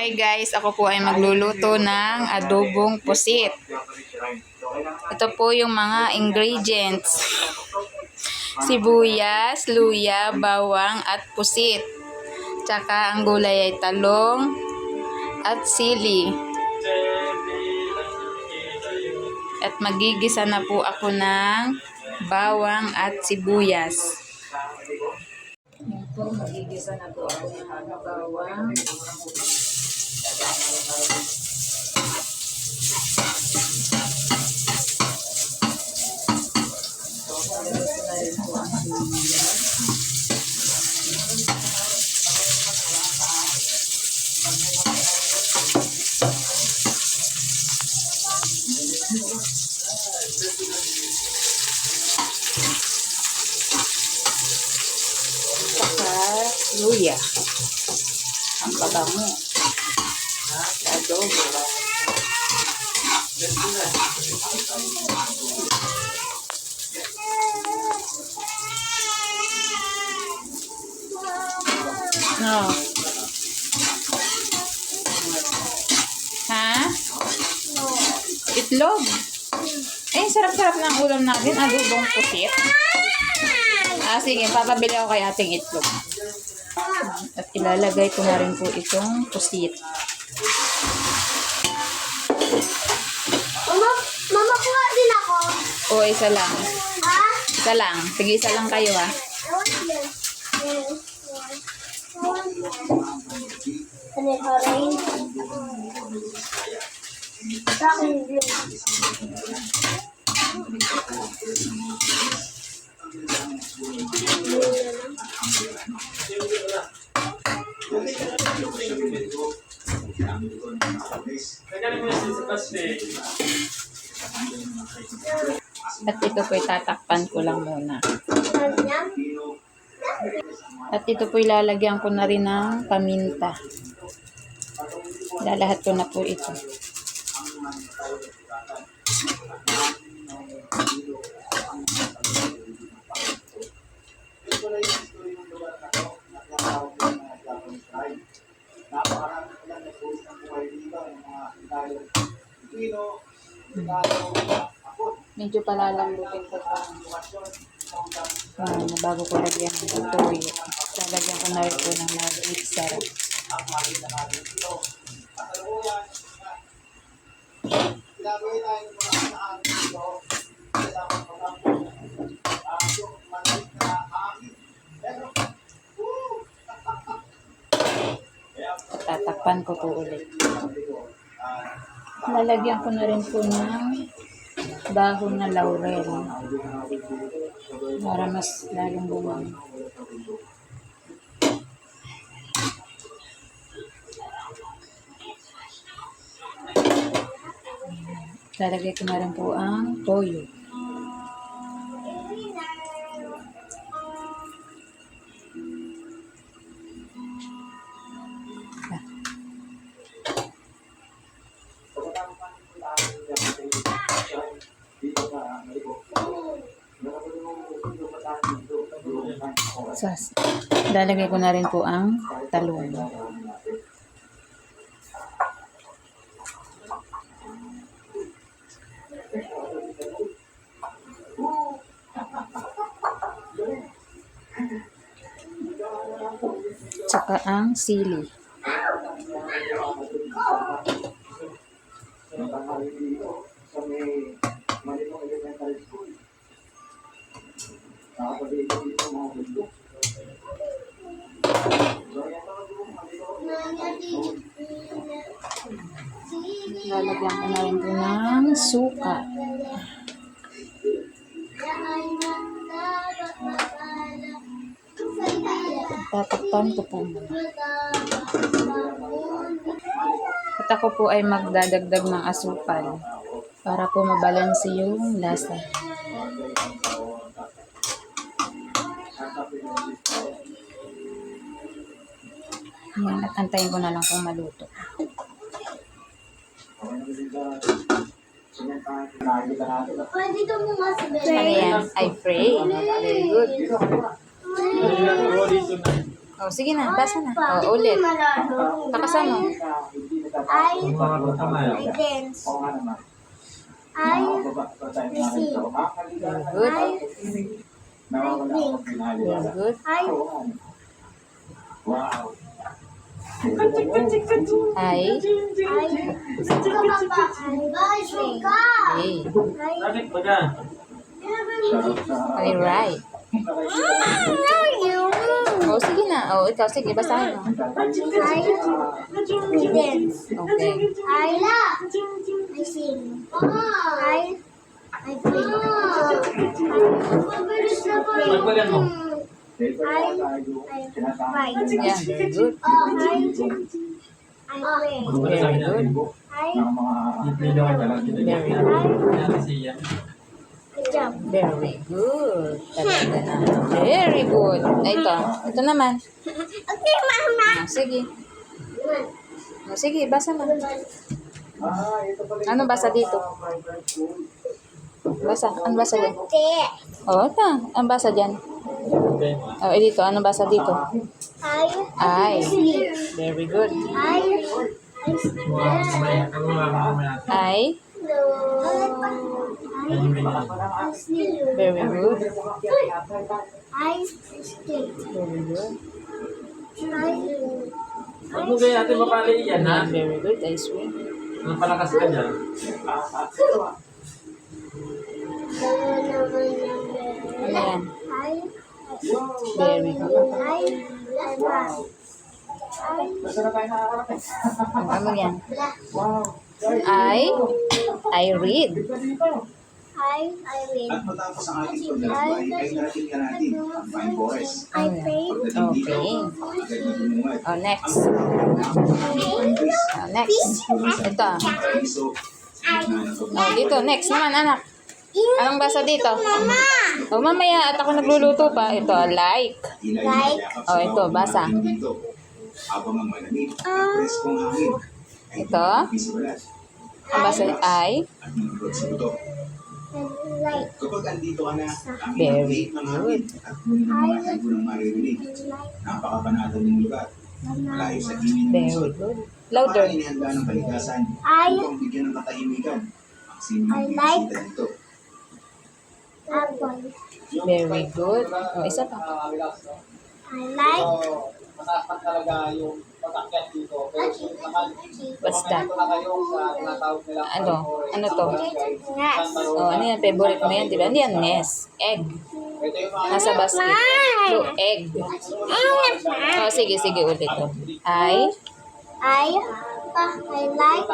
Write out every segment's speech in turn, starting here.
Hey guys, ako po ay magluluto ng adobong pusit. Ito po yung mga ingredients. Sibuyas, luya, bawang at pusit. Tsaka ang gulay ay talong at sili. At magigisa na po ako ng bawang at sibuyas. Yan po, magigisa na po ako ng bawang. Luya. Ang pabango. Adobo. No. Ha? Itlog. Eh, sarap-sarap ng ulam natin. Adobong pusit. Sige, papabili ako kay ating itlog. At ilalagay ko na rin po itong pusit. Mama, kuha din ako. O, isa lang. Ha? Isa lang. Sige, isa lang kayo, ha? Ano ka rin? Sa akin blue. At ito po tatakpan ko lang muna. At ito po ilalagyan ko na rin ng paminta. Lalahat ko na po ito. Medyo palalambutin ko pa. Bago ko lagyan ng toyo. Lalagyan ko na rin po ng magic sarap. Tatakpan ko po ulit. Lalagyan ko na rin po ng dahon na laurel para mas lalong bumang. Lalagay ko na rin po ang toyo. Lalagay ko na rin po ang talong. Tsaka ang sili. Lalagyan ko na rin po ng suka. Tatakpan ko po muna. At ako po ay magdadagdag ng asukal para po mabalanse yung lasa. Ayan, at antayin ko na lang kung maluto. Pwede mo nga sabihin. Ano yan? I pray. Very good. Oh, sige na, basa na. Oh, ulit. Takasan mo. I dance. I sing. Good. I think. Very good. I I. I Okay. I write. Oh, sige na. Oh, ikaw, sige, basahin mo. I dance. Okay. I sing. I play. Pagpagan mo. I write. Yeah, very good. I play. Very good. I Ipido ka talaga. Very good. Yan si Ian. jump. Very good. Talaga na. Very good. Ay, ito. Ito naman. Okay, Mama. Ah, sige. Oh, sige, basa mo. Ano basa dito? Basa. Ano basa dyan? Oh, ito. Ano basa dyan? Okay. Oh, dito. Ano basa dito? I sleep. Very good. I Mamaya. Ako mamaya. I. sleep. Very good. I sleep. Very good. Huwag mo kaya natin mapali yan, ha? Very good. I swim. Ang palakas ka dyan. Ano yan? I Very good. Ano yan? I read. I win. At matapos ang ating paglalakbay ay narating na natin ang Pine Forest. I pray. Okay. Oh, next. Oh, next. Ito. Oh, dito. Next naman, anak. Anong basa dito? Oh, mamaya at ako nagluluto pa. Ito, like. Oh, ito, basa. Habang ang malamig at preskong hangin ay Ito. bisibalas Ang basa ay at manunod sa buto. Like. Kapag andito ka na, ang Very inang ng hangin at ngunit ng mga ibo ng maririnig. Napakapanatag ng lugar. Malayo sa ingin ng very lungsod. good. Louder. Parang inihanda ng kalikasan I upang bigyan ng katahimikan ang sinulang like- bisita dito. apple. Very good. Oh, isa pa. I like Mataas talaga yung patakyat dito. What's that? Ano? Ano to? nuts. Oh, ano yan? Favorite mo yan, di ba? Ano yan? Nest. Egg. Nasa basket. So, egg. Oh, sige, sige, ulit to. I like egg. I like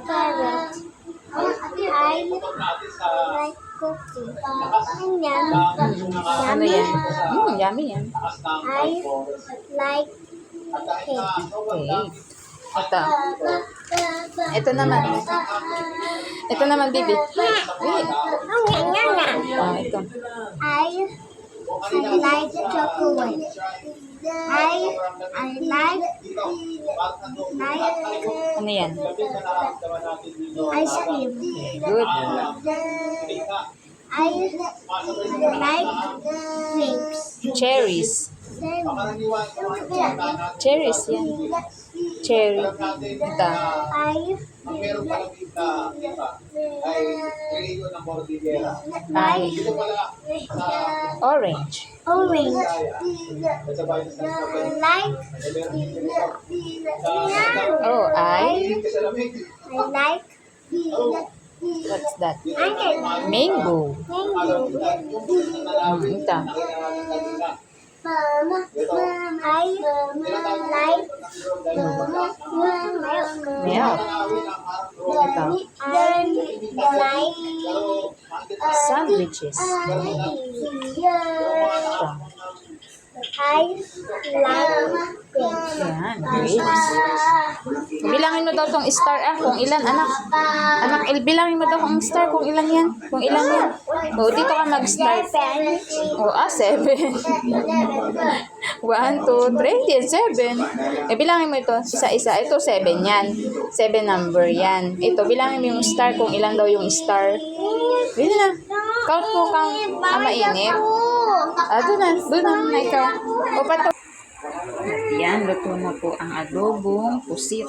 carrot. I like cookie. Yum. Ano yan? Yummy yan. I like cake. Okay. Ito. Ito naman. Ito naman, baby. Wait. Oh, ito. I like chocolate. I like Ano yan? ice cream. Good. I like grapes. Cherries. Cherries yan. Cherry. Ito. I Ay. Orange. orange. Like Oh, I. I like What's that? onion. Mango. Mango. Ito. I like Milk. Ito. I like Sandwiches. Ito. I like grapes. Yan. Grapes. Bilangin mo daw tong star kung ilan, anak. Anak, bilangin mo daw kung star kung ilan yan. Kung ilan yan. O, dito ka mag-start. O, 7. 1, 2, 3, yan, 7. Bilangin mo ito, isa-isa. Ito, 7 yan. 7 number yan. Ito, bilangin mo yung star, kung ilan daw yung star. Bili na. Count mo, count. Mainit. Doon na ikaw. O, pato. Yan, luto na po ang adobong pusit.